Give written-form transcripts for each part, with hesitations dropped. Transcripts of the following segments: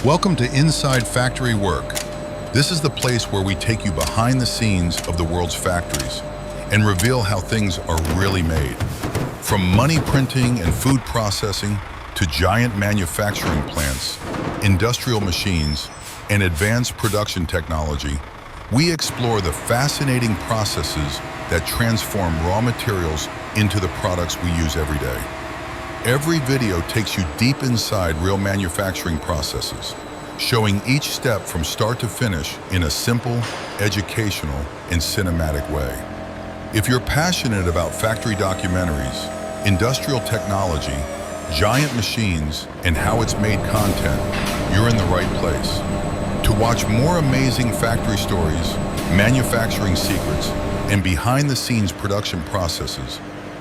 Welcome to Inside Factory Work. This is the place where we take you behind the scenes of the world's factories and reveal how things are really made. From money printing and food processing to giant manufacturing plants, industrial machines, and advanced production technology, we explore the fascinating processes that transform raw materials into the products we use every day. Every video takes you deep inside real manufacturing processes, showing each step from start to finish in a simple, educational, and cinematic way. If you're passionate about factory documentaries, industrial technology, giant machines, and how it's made content, you're in the right place. To watch more amazing factory stories, manufacturing secrets, and behind-the-scenes production processes,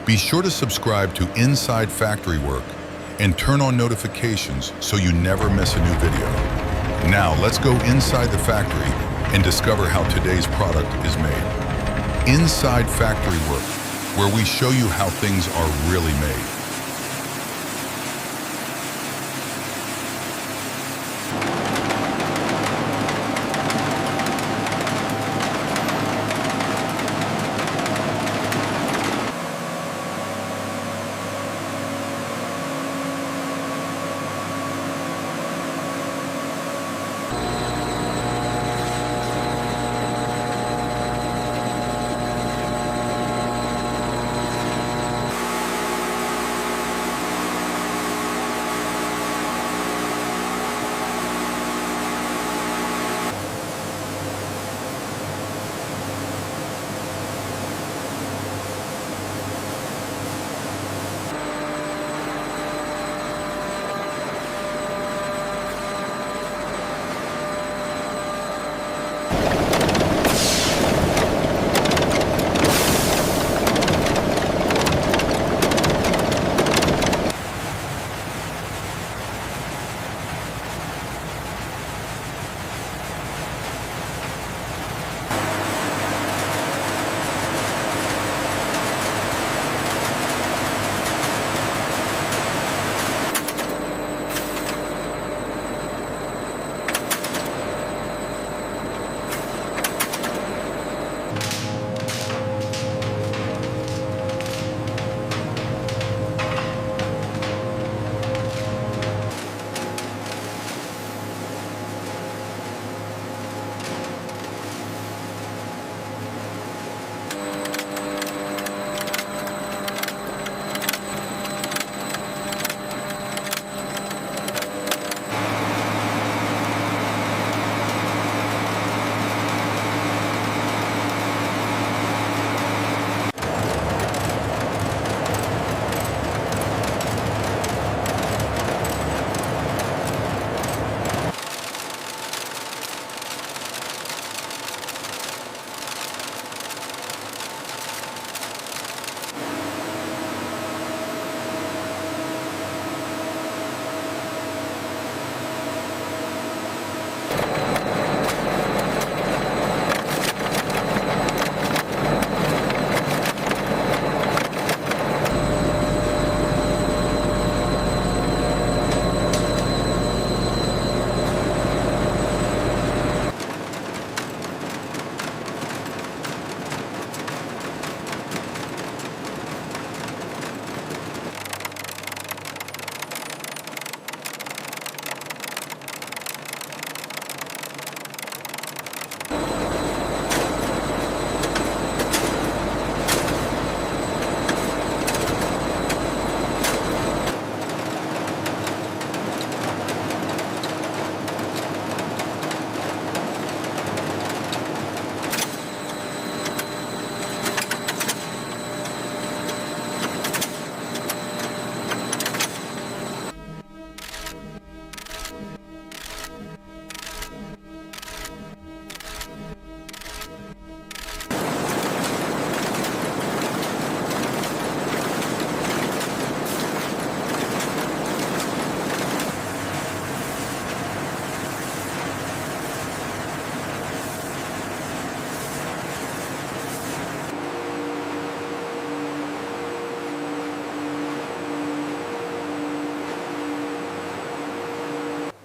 be sure to subscribe to Inside Factory Work and turn on notifications so you never miss a new video. Now let's go inside the factory and discover how today's product is made. Inside Factory Work, where we show you how things are really made.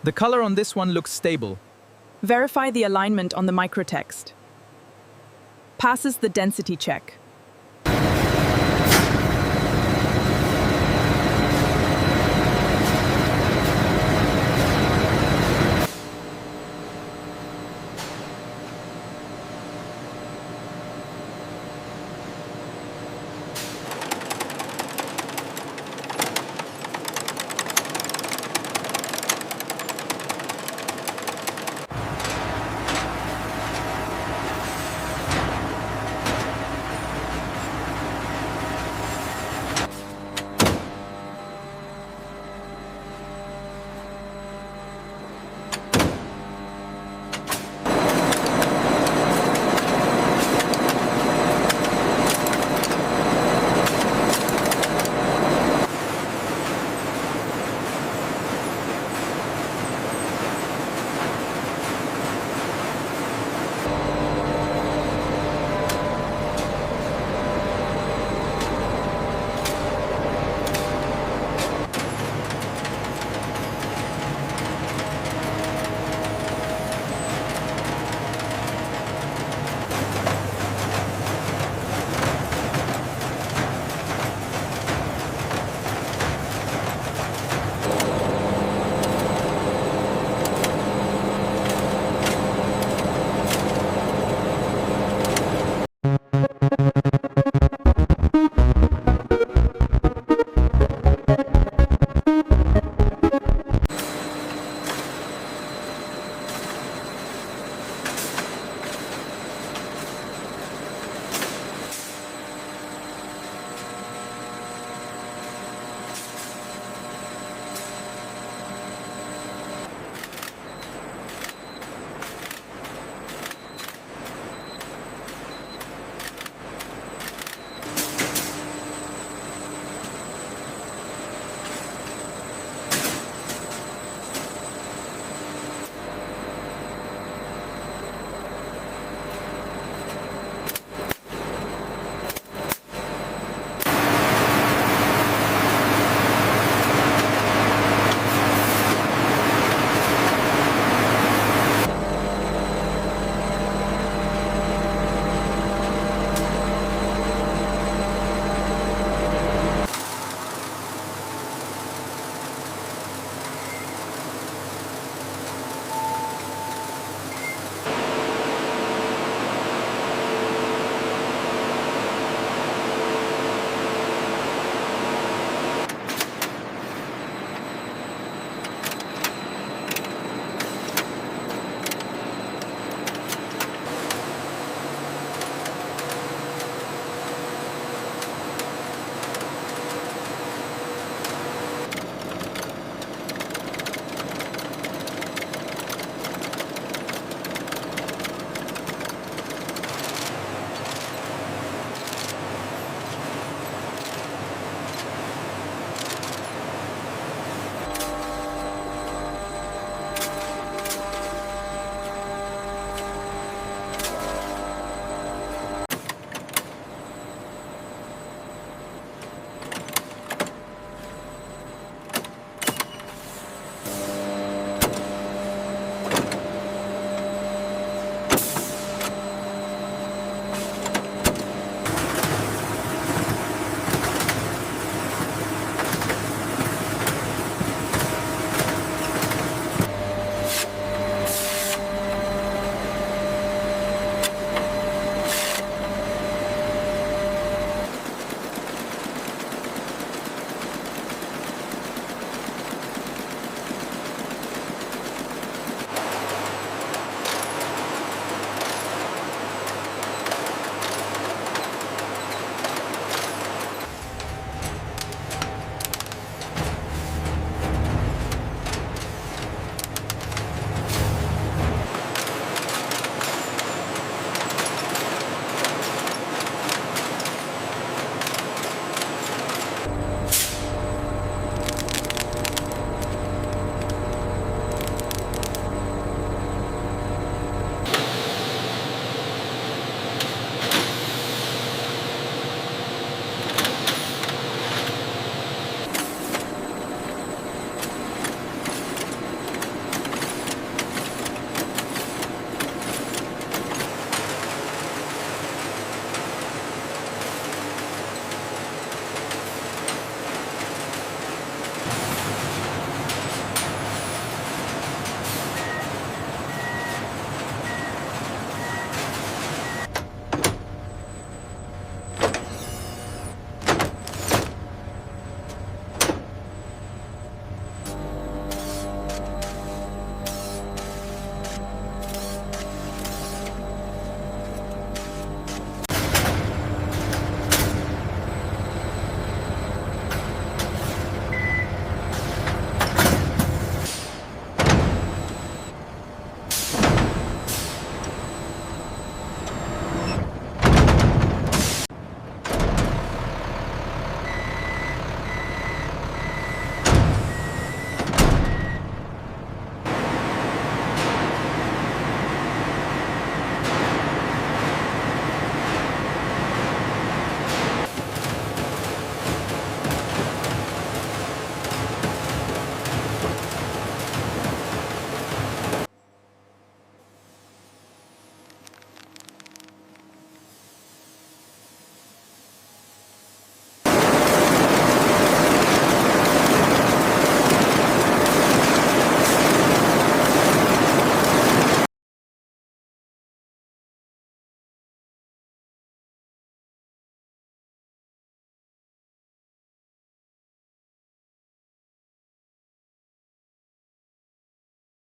The color on this one looks stable. Verify the alignment on the microtext. Passes the density check.